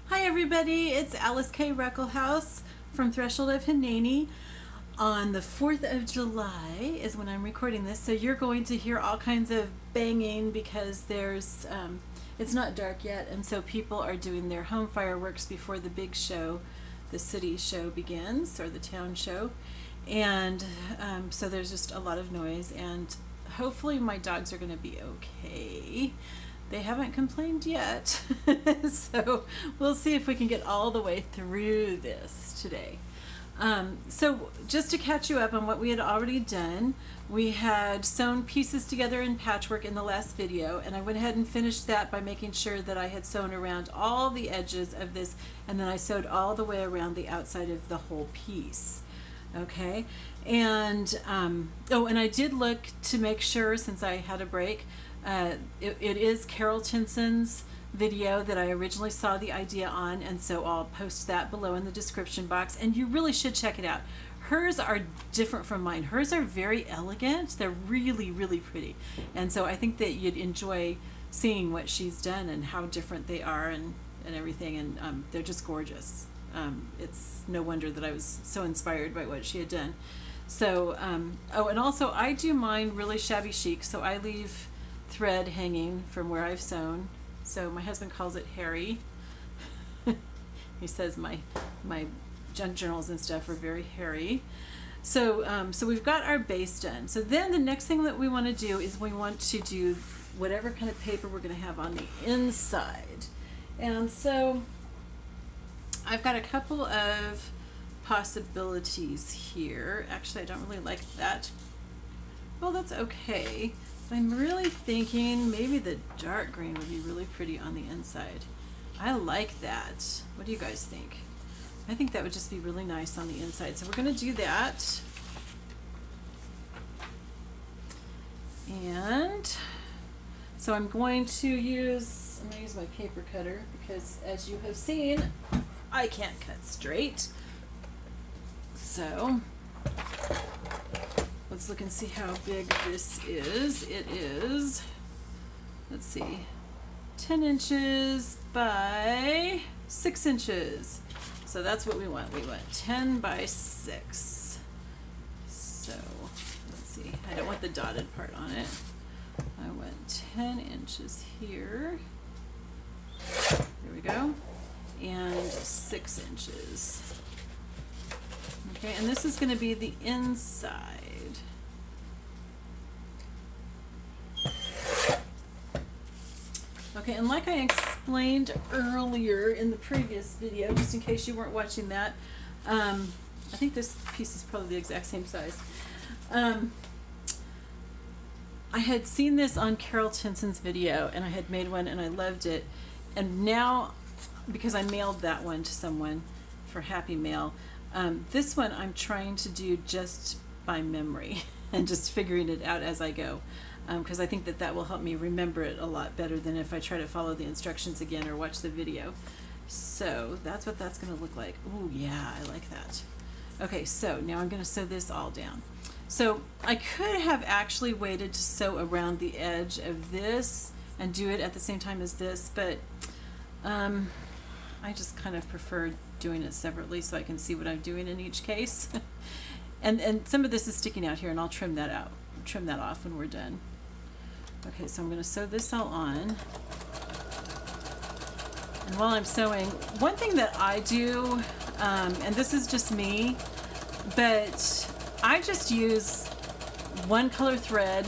Hi everybody, it's Alyce-Kay Ruckelshaus from Threshold of Hineni. On the 4th of July is when I'm recording this, so you're going to hear all kinds of banging because it's not dark yet, and so people are doing their home fireworks before the big show, the city show begins, or the town show, and so there's just a lot of noise, and hopefully my dogs are going to be okay. They haven't complained yet, so we'll see if we can get all the way through this today. So just to catch you up on what we had already done, we had sewn pieces together in patchwork in the last video, and I went ahead and finished that by making sure that I had sewn around all the edges of this, and then I sewed all the way around the outside of the whole piece. Okay, and and I did look to make sure, since I had a break, it is Carol Tinson's video that I originally saw the idea on, and so I'll post that below in the description box, and you really should check it out. Hers are different from mine. Hers are very elegant. They're really, really pretty, and so I think that you'd enjoy seeing what she's done and how different they are and everything, and they're just gorgeous. It's no wonder that I was so inspired by what she had done. So, and also I do mine really shabby chic, so I leave thread hanging from where I've sewn. So my husband calls it hairy. He says my junk journals and stuff are very hairy. So so we've got our base done. So then the next thing that we want to do is we want to do whatever kind of paper we're going to have on the inside. And so I've got a couple of possibilities here. Actually, I don't really like that. Well, that's okay. I'm really thinking maybe the dark green would be really pretty on the inside. I like that. What do you guys think? I think that would just be really nice on the inside. So we're going to do that. And so I'm going to use my paper cutter because, as you have seen, I can't cut straight. So let's look and see how big this is. It is, let's see, 10 inches by 6 inches. So that's what we want. We want 10 by 6. So let's see. I don't want the dotted part on it. I want 10 inches here. There we go. And 6 inches. Okay, and this is going to be the inside. Okay, and like I explained earlier in the previous video, just in case you weren't watching that, I think this piece is probably the exact same size. I had seen this on Carol Tinson's video, and I had made one, and I loved it. And now, because I mailed that one to someone for Happy Mail, this one I'm trying to do just by memory and just figuring it out as I go. Because I think that will help me remember it a lot better than if I try to follow the instructions again or watch the video. So that's what that's going to look like. Ooh, yeah, I like that. Okay, so now I'm going to sew this all down. So I could have actually waited to sew around the edge of this and do it at the same time as this, but I just kind of prefer doing it separately so I can see what I'm doing in each case. and some of this is sticking out here, and I'll trim that off when we're done. Okay, so I'm going to sew this all on. And while I'm sewing, one thing that I do, and this is just me, but I just use one color thread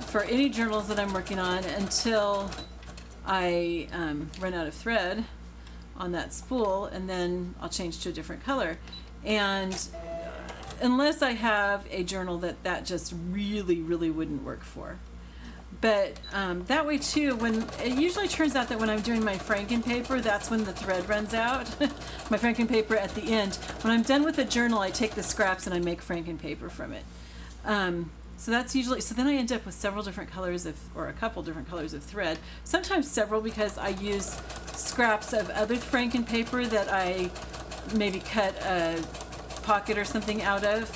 for any journals that I'm working on until I run out of thread on that spool, and then I'll change to a different color. And unless I have a journal that just really, really wouldn't work for. But that way too, when it usually turns out that when I'm doing my franken paper, that's when the thread runs out. My franken paper at the end. When I'm done with the journal, I take the scraps and I make franken paper from it. So that's usually, so then I end up with several different colors or a couple different colors of thread. Sometimes several, because I use scraps of other franken paper that I maybe cut a pocket or something out of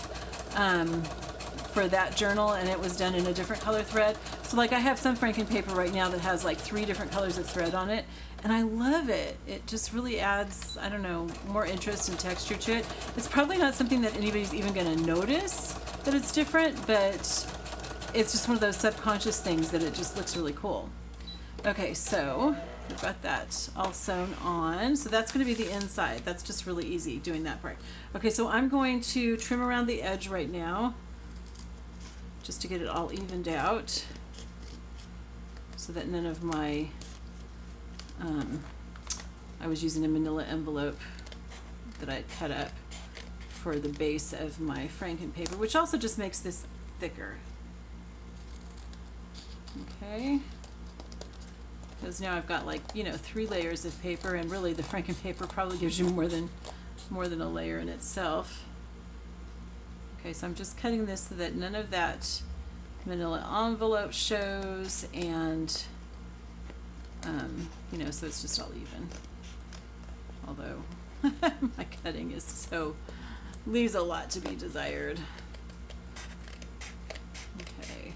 for that journal, and it was done in a different color thread. So like I have some Franken paper right now that has like 3 different colors of thread on it, and I love it. It just really adds, I don't know, more interest and texture to it. It's probably not something that anybody's even going to notice that it's different, but it's just one of those subconscious things that it just looks really cool. Okay, so we've got that all sewn on. So that's going to be the inside. That's just really easy doing that part. Okay, so I'm going to trim around the edge right now just to get it all evened out so that none of my, I was using a manila envelope that I cut up for the base of my Franken paper, which also just makes this thicker. Okay. Because now I've got like, you know, 3 layers of paper, and really the Franken paper probably gives you more than a layer in itself. Okay, so I'm just cutting this so that none of that manila envelope shows, and you know, so it's just all even. Although my cutting is so, leaves a lot to be desired. Okay,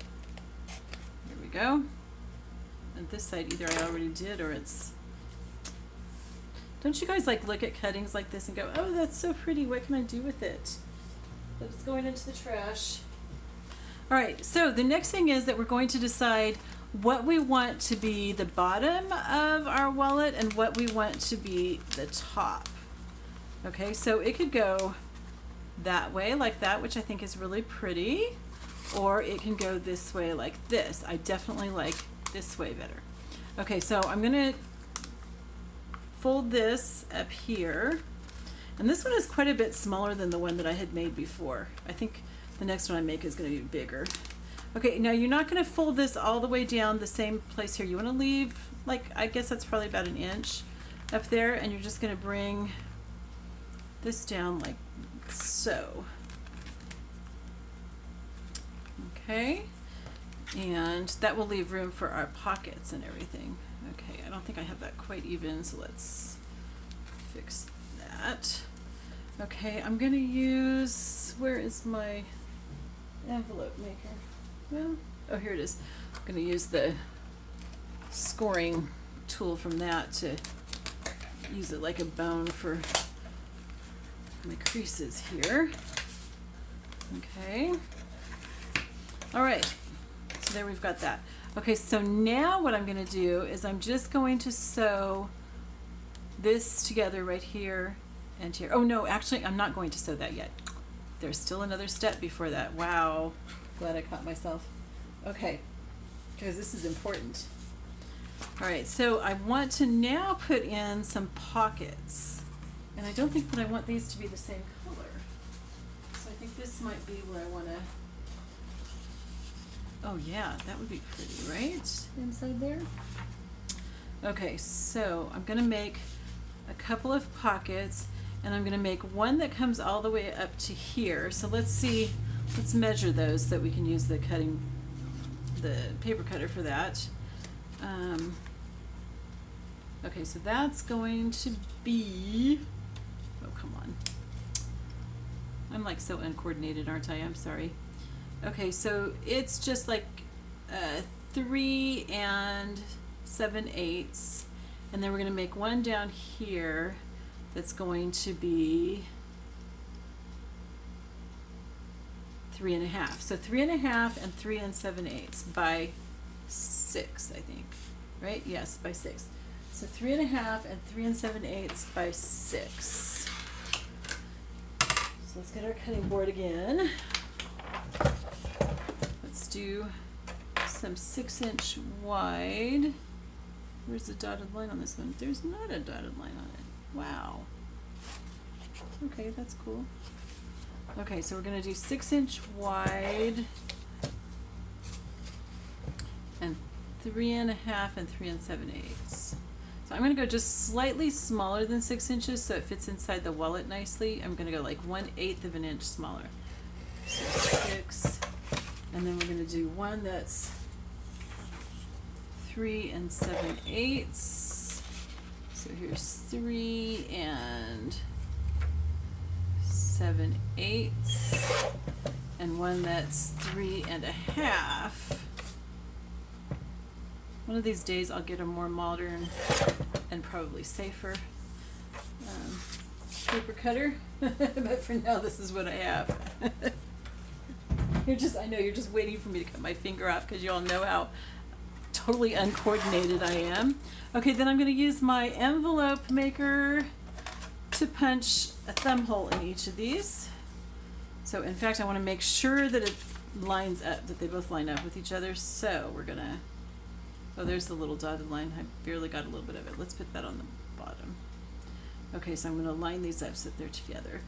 here we go. And this side either I already did or it's, don't you guys like look at cuttings like this and go, oh, that's so pretty, what can I do with it? But it's going into the trash. All right, so the next thing is that we're going to decide what we want to be the bottom of our wallet and what we want to be the top. Okay, so it could go that way like that, which I think is really pretty, or it can go this way like this. I definitely like this way better. Okay, so I'm gonna fold this up here, and this one is quite a bit smaller than the one that I had made before. I think the next one I make is going to be bigger. Okay, now you're not going to fold this all the way down the same place here. You want to leave, like, I guess that's probably about 1 inch up there, and you're just going to bring this down like so. Okay, and that will leave room for our pockets and everything. Okay, I don't think I have that quite even, so let's fix that. Okay, I'm going to use, where is my envelope maker? Well, oh, here it is. I'm going to use the scoring tool from that to use it like a bone for my creases here. Okay. All right. So there we've got that. Okay, so now what I'm going to do is I'm just going to sew this together right here and here. Oh no, actually I'm not going to sew that yet. There's still another step before that. Wow, glad I caught myself. Okay, because this is important. All right, so I want to now put in some pockets, and I don't think that I want these to be the same color. So I think this might be where I want to, oh yeah, that would be pretty, right? Inside there. Okay, so I'm going to make a couple of pockets, and I'm going to make one that comes all the way up to here. So let's see, let's measure those so that we can use the paper cutter for that. Okay, so that's going to be, oh come on, I'm like so uncoordinated, aren't I? I'm sorry. Okay, so it's just like 3 7/8, and then we're going to make one down here that's going to be 3 1/2. So 3 1/2 and 3 7/8 by 6, I think, right? Yes, by 6. So 3 1/2 and 3 7/8 by 6. So let's get our cutting board again. Let's do some 6-inch wide. Where's the dotted line on this one? There's not a dotted line on it. Wow. Okay, that's cool. Okay, so we're going to do 6-inch wide and 3 1/2 and 3 7/8. So I'm going to go just slightly smaller than 6 inches so it fits inside the wallet nicely. I'm going to go like 1/8 of an inch smaller. So 6, and then we're going to do one that's 3 7/8. So here's 3 7/8, and one that's 3.5. One of these days I'll get a more modern and probably safer paper cutter, but for now this is what I have. I know you're just waiting for me to cut my finger off because you all know how totally uncoordinated I am. Okay, then I'm going to use my envelope maker to punch a thumb hole in each of these. So in fact I want to make sure that it lines up, that they both line up with each other. So we're going to, oh, there's the little dotted line. I barely got a little bit of it. Let's put that on the bottom. Okay, so I'm going to line these up so that they're together.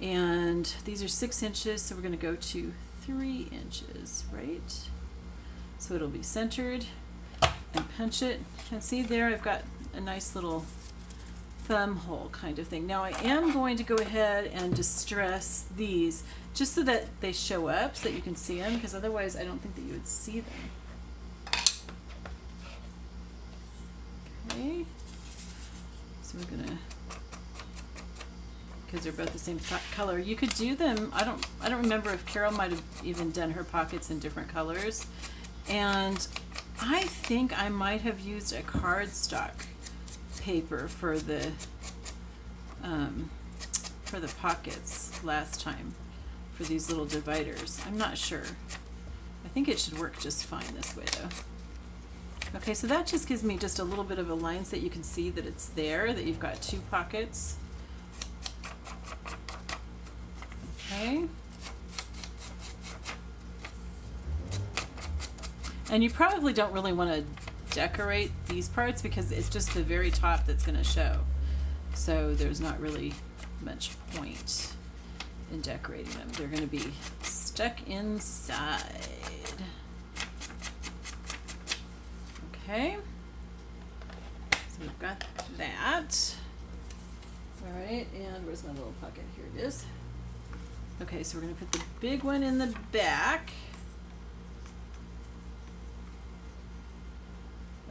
And these are 6 inches, so we're going to go to 3 inches, right? So it'll be centered, and punch it. And see there, I've got a nice little thumb hole kind of thing. Now I am going to go ahead and distress these just so that they show up, so that you can see them, because otherwise I don't think that you would see them. Okay, so we're gonna, because they're both the same color. You could do them, I don't remember if Carol might have even done her pockets in different colors. And I think I might have used a cardstock paper for the pockets last time for these little dividers. I'm not sure. I think it should work just fine this way though. Okay, so that just gives me just a little bit of a line so that you can see that it's there, that you've got 2 pockets. Okay. And you probably don't really want to decorate these parts because it's just the very top that's going to show. So there's not really much point in decorating them. They're going to be stuck inside. Okay. So we've got that. All right, and where's my little pocket? Here it is. Okay, so we're going to put the big one in the back.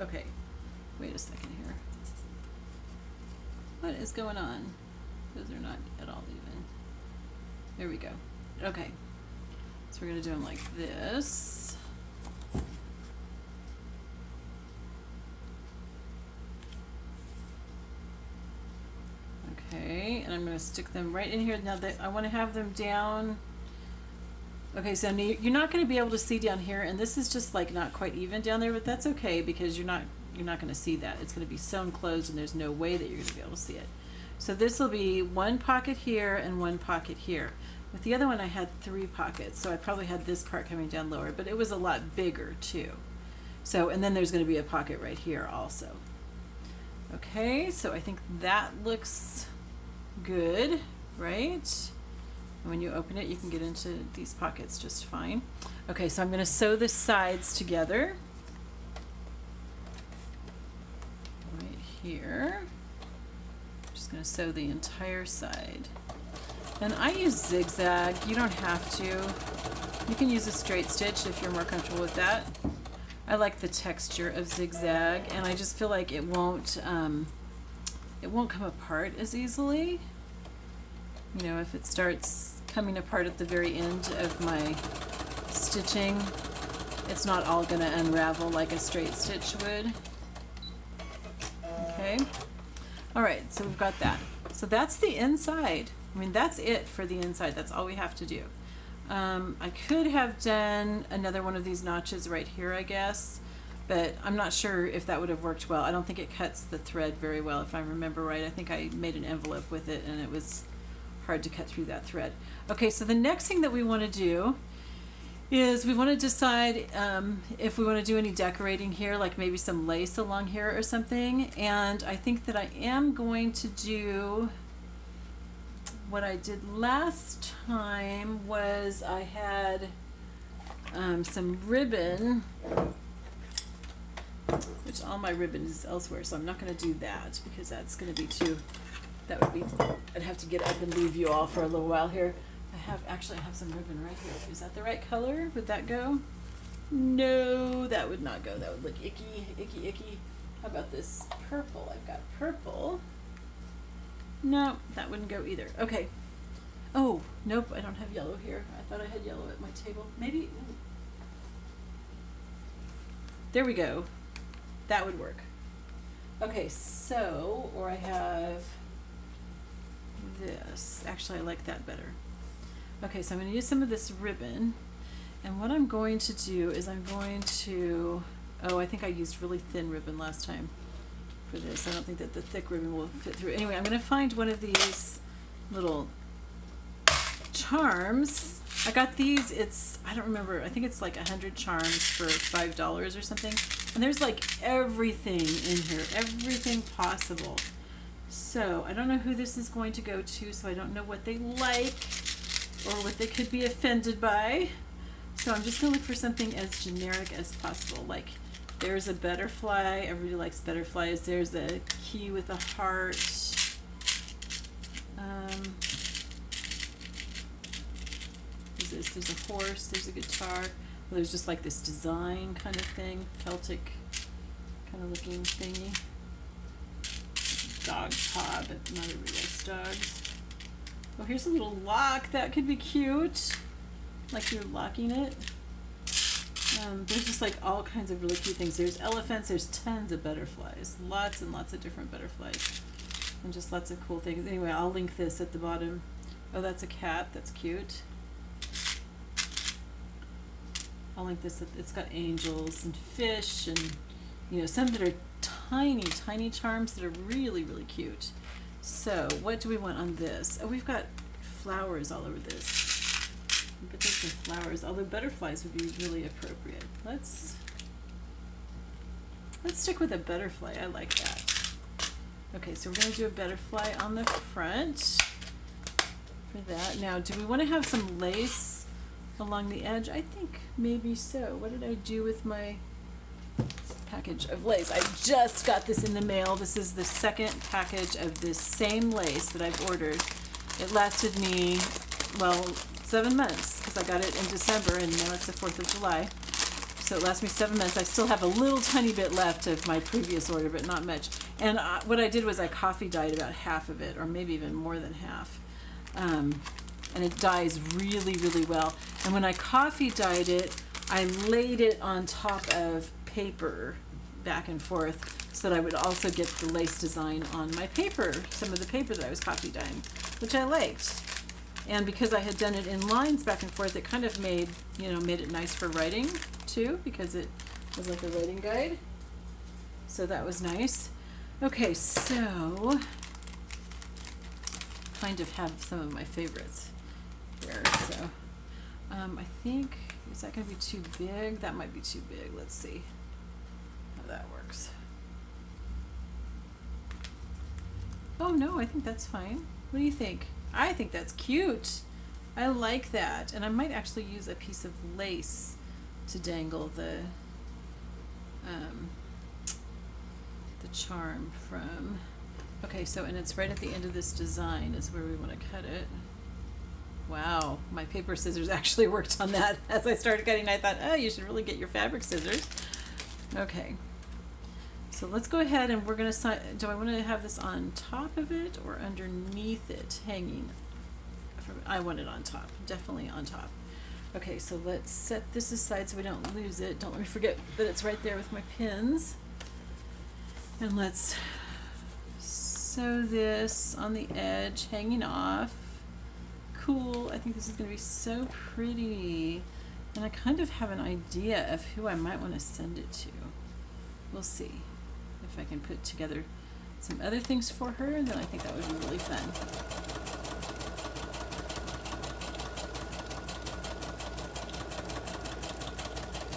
Okay, wait a second here. What is going on? Those are not at all even. There we go. Okay, so we're going to do them like this. Okay, and I'm going to stick them right in here. Now that I want to have them down. Okay, so you're not going to be able to see down here, and this is just like not quite even down there, but that's okay because you're not going to see that. It's going to be sewn closed, and there's no way that you're going to be able to see it. So this will be 1 pocket here and 1 pocket here. With the other one, I had 3 pockets, so I probably had this part coming down lower, but it was a lot bigger too. So, and then there's going to be a pocket right here also. Okay, so I think that looks good, right? And when you open it, you can get into these pockets just fine. Okay, so I'm going to sew the sides together. Right here. I'm just going to sew the entire side. And I use zigzag. You don't have to. You can use a straight stitch if you're more comfortable with that. I like the texture of zigzag, and I just feel like it won't come apart as easily. You know, if it starts coming apart at the very end of my stitching, it's not all going to unravel like a straight stitch would. Okay. All right, so we've got that. So that's the inside. I mean, that's it for the inside. That's all we have to do. I could have done another one of these notches right here, I guess, but I'm not sure if that would have worked well. I don't think it cuts the thread very well, if I remember right. I think I made an envelope with it, and it was hard to cut through that thread. Okay, so the next thing that we want to do is we want to decide if we want to do any decorating here, like maybe some lace along here or something. And I think that I am going to do what I did last time. Was I had some ribbon, which all my ribbon is elsewhere, so I'm not going to do that because that's going to be too, that would be, I'd have to get up and leave you all for a little while here. I have some ribbon right here. Is that the right color? Would that go? No, that would not go. That would look icky, icky, icky. How about this purple? I've got purple. No, that wouldn't go either. Okay. Oh, nope, I don't have yellow here. I thought I had yellow at my table. Maybe, ooh. There we go. That would work. Okay, so, or I have this. Actually, I like that better. Okay, so I'm going to use some of this ribbon. And what I'm going to do is I'm going to, oh, I think I used really thin ribbon last time for this. I don't think that the thick ribbon will fit through. Anyway, I'm going to find one of these little charms. I got these, it's, I don't remember, I think it's like 100 charms for $5 or something. And there's like everything in here, everything possible. So I don't know who this is going to go to, so I don't know what they like or what they could be offended by. So I'm just going to look for something as generic as possible. Like there's a butterfly, everybody likes butterflies. There's a key with a heart. There's a horse, there's a guitar. Well, there's just like this design kind of thing, Celtic kind of looking thingy. Dog paw, but not everybody likes dogs. Oh, here's a little lock. That could be cute. Like you're locking it. There's just like all kinds of really cute things. There's elephants, there's tons of butterflies. Lots and lots of different butterflies. And just lots of cool things. Anyway, I'll link this at the bottom. Oh, that's a cat. That's cute. I'll link this. It's got angels and fish and, you know, some that are tiny, tiny charms that are really, really cute. So what do we want on this? Oh, we've got flowers all over this. But there's some flowers, although butterflies would be really appropriate. Let's stick with a butterfly. I like that. Okay, so we're going to do a butterfly on the front for that. Now, do we want to have some lace along the edge? I think maybe so. What did I do with my package of lace? I just got this in the mail. This is the second package of this same lace that I've ordered. It lasted me, well, 7 months because I got it in December and now it's the 4th of July. So it lasts me 7 months. I still have a little tiny bit left of my previous order, but not much. And what I did was I coffee dyed about half of it, or maybe even more than half. And it dyes really, really well. And when I coffee dyed it, I laid it on top of paper back and forth so that I would also get the lace design on my paper, some of the paper that I was coffee dyeing, which I liked. And because I had done it in lines back and forth, it kind of made, you know, made it nice for writing too, because it was like a writing guide. So that was nice. Okay, so kind of have some of my favorites here. So I think, is that going to be too big? That might be too big. Let's see how that works. Oh no, I think that's fine. What do you think? I think that's cute. I like that. And I might actually use a piece of lace to dangle the charm from. Okay, so, and it's right at the end of this design is where we want to cut it. Wow, my paper scissors actually worked on that. As I started cutting, I thought, oh, you should really get your fabric scissors. Okay, so let's go ahead and we're going to, do I want to have this on top of it or underneath it, hanging? I want it on top, definitely on top. Okay, so let's set this aside so we don't lose it. Don't let me forget that it's right there with my pins. And let's sew this on the edge, hanging off. Cool. I think this is going to be so pretty. And I kind of have an idea of who I might want to send it to. We'll see if I can put together some other things for her, and then I think that would be really fun.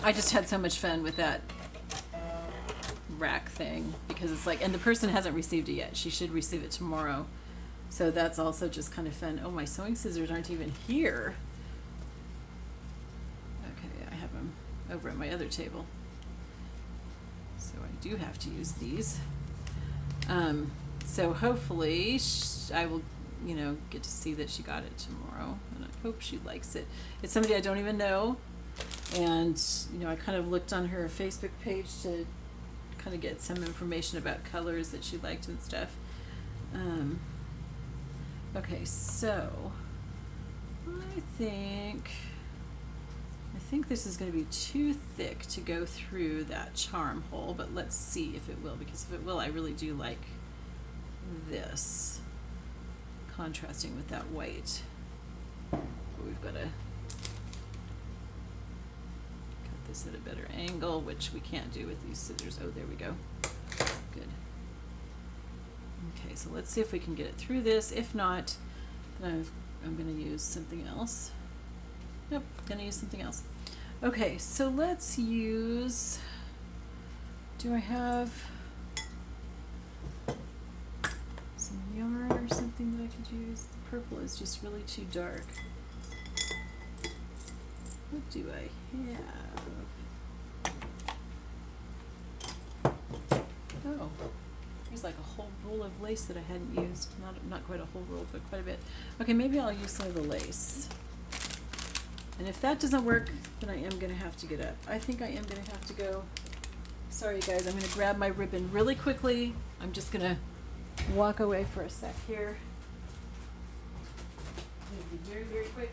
I just had so much fun with that rack thing because it's like, and the person hasn't received it yet. She should receive it tomorrow. So that's also just kind of fun. Oh, my sewing scissors aren't even here. Okay, I have them over at my other table. So I do have to use these. So hopefully I will, you know, get to see that she got it tomorrow. And I hope she likes it. It's somebody I don't even know. And, you know, I kind of looked on her Facebook page to kind of get some information about colors that she liked and stuff. Okay, so I think this is going to be too thick to go through that charm hole, but let's see if it will, because if it will, I really do like this contrasting with that white. But we've got to cut this at a better angle, which we can't do with these scissors. Oh, there we go. Good. Okay, so let's see if we can get it through this. If not, then I'm going to use something else. Nope, going to use something else. Okay, so let's use, do I have some yarn or something that I could use? The purple is just really too dark. What do I have? Oh, there's like a whole roll of lace that I hadn't used. Not quite a whole roll, but quite a bit. Okay, maybe I'll use some of the lace. And if that doesn't work, then I am going to have to get up. I think I am going to have to go. Sorry guys, I'm going to grab my ribbon really quickly. I'm just going to walk away for a sec here. It'll be very, very quick.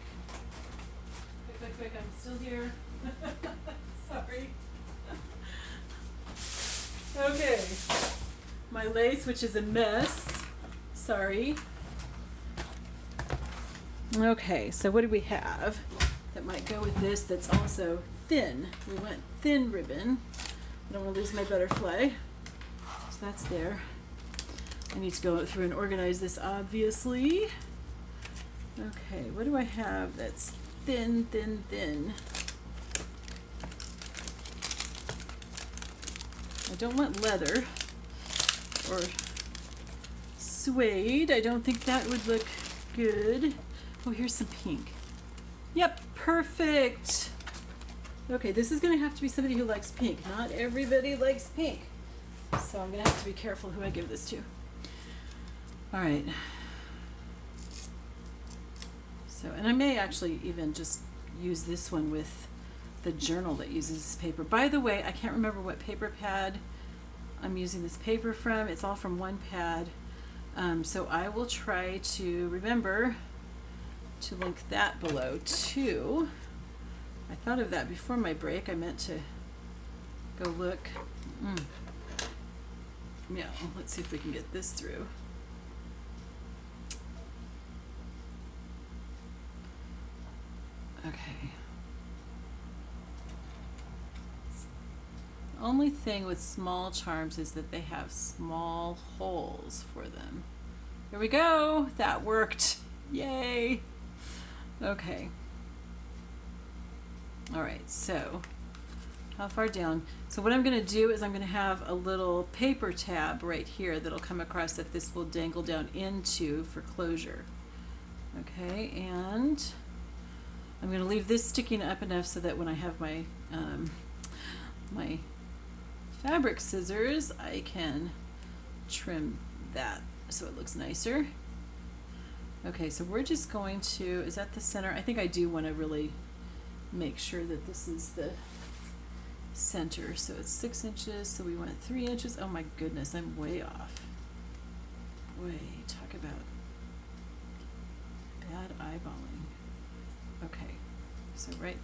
Quick, I'm still here. Sorry. Okay. My lace, which is a mess. Sorry. Okay, so what do we have that might go with this that's also thin? We want thin ribbon. I don't want to lose my butterfly. So that's there. I need to go through and organize this, obviously. Okay, what do I have that's thin? I don't want leather or suede. I don't think that would look good. Oh, here's some pink. Yep, perfect. Okay, this is going to have to be somebody who likes pink. Not everybody likes pink. So I'm going to have to be careful who I give this to. All right. So, and I may actually even just use this one with the journal that uses this paper. By the way, I can't remember what paper pad I'm using this paper from. It's all from one pad. So I will try to remember to link that below too. I thought of that before my break. I meant to go look. Yeah, let's see if we can get this through. Okay. The only thing with small charms is that they have small holes for them. Here we go. That worked. Yay. Okay. All right, so how far down? So what I'm going to do is I'm going to have a little paper tab right here that'll come across that this will dangle down into for closure. Okay, and I'm going to leave this sticking up enough so that when I have my my fabric scissors, I can trim that so it looks nicer. Okay, so we're just going to, is that the center? I think I do want to really make sure that this is the center. So it's 6 inches, so we want 3 inches. Oh my goodness, I'm way off. Talk about bad eyeballing. Okay, so right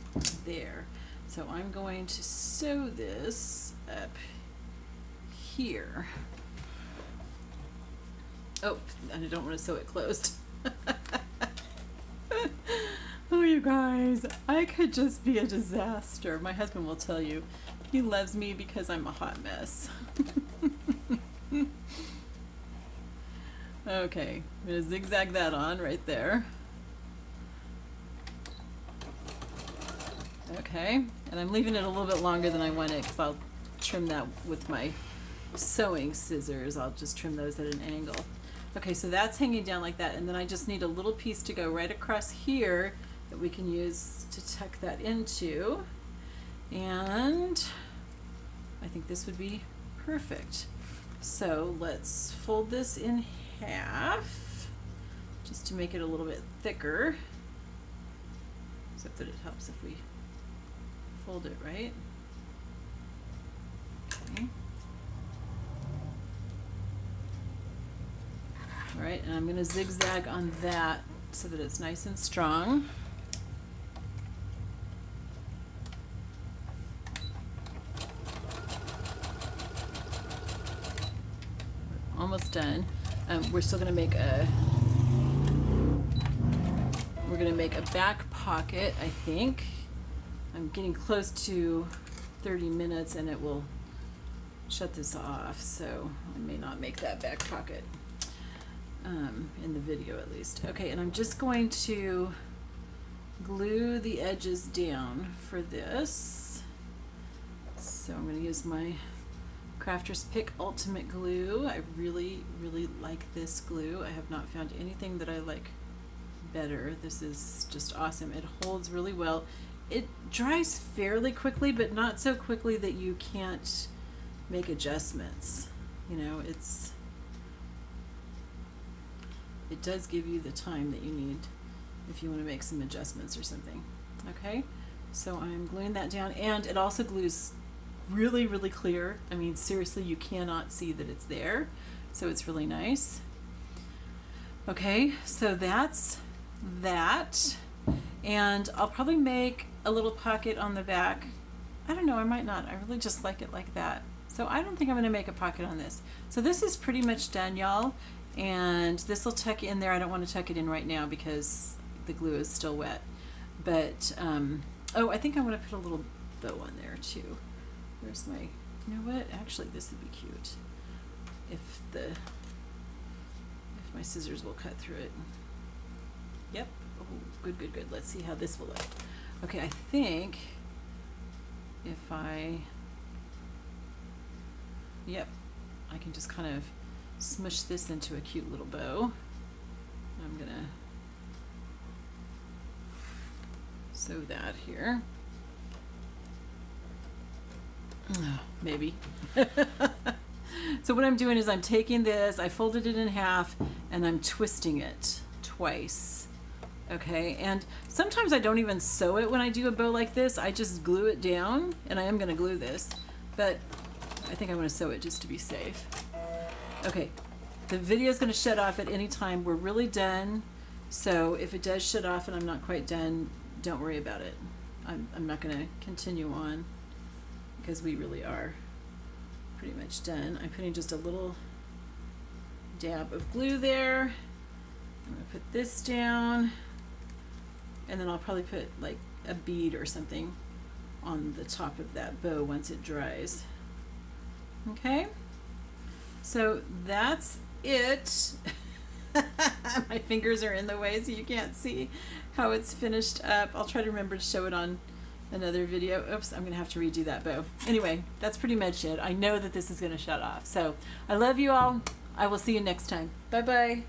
there. So I'm going to sew this up here. Oh, and I don't want to sew it closed. Oh, you guys, I could just be a disaster. My husband will tell you he loves me because I'm a hot mess. Okay, I'm going to zigzag that on right there. Okay, and I'm leaving it a little bit longer than I want it because I'll trim that with my sewing scissors. I'll just trim those at an angle. Okay, so that's hanging down like that, and then I just need a little piece to go right across here that we can use to tuck that into, and I think this would be perfect. So let's fold this in half just to make it a little bit thicker, except that it helps if we fold it right. Okay. All right, and I'm going to zigzag on that so that it's nice and strong. done. We're still going to make a back pocket, I think. I'm getting close to 30 minutes and it will shut this off, so I may not make that back pocket in the video at least. Okay, and I'm just going to glue the edges down for this. So I'm going to use my Crafter's Pick Ultimate Glue. I really, really like this glue. I have not found anything that I like better. This is just awesome. It holds really well. It dries fairly quickly, but not so quickly that you can't make adjustments. You know, it does give you the time that you need if you want to make some adjustments or something. Okay, so I'm gluing that down, and it also glues really, really clear. I mean, seriously, you cannot see that it's there, so it's really nice. Okay, so that's that, and I'll probably make a little pocket on the back. I don't know, I might not. I really just like it like that. So I don't think I'm going to make a pocket on this. So this is pretty much done, y'all, and this will tuck in there. I don't want to tuck it in right now because the glue is still wet. But, oh, I think I want to put a little bow on there too. Where's my, you know what? Actually, this would be cute if my scissors will cut through it. Yep. Oh, good, good, good. Let's see how this will look. Okay, I think if yep, I can just kind of smush this into a cute little bow. I'm gonna sew that here. Maybe. So what I'm doing is I'm taking this, I folded it in half, and I'm twisting it twice. Okay, and sometimes I don't even sew it when I do a bow like this. I just glue it down, and I am going to glue this, but I think I want to sew it just to be safe. Okay, the video is going to shut off at any time. We're really done, so if it does shut off and I'm not quite done, don't worry about it. I'm not going to continue on because we really are pretty much done. I'm putting just a little dab of glue there. I'm going to put this down, and then I'll probably put like a bead or something on the top of that bow once it dries. Okay, so that's it. My fingers are in the way so you can't see how it's finished up. I'll try to remember to show it on another video. Oops, I'm gonna have to redo that bow. Anyway, that's pretty much it. I know that this is gonna shut off. So I love you all. I will see you next time. Bye bye.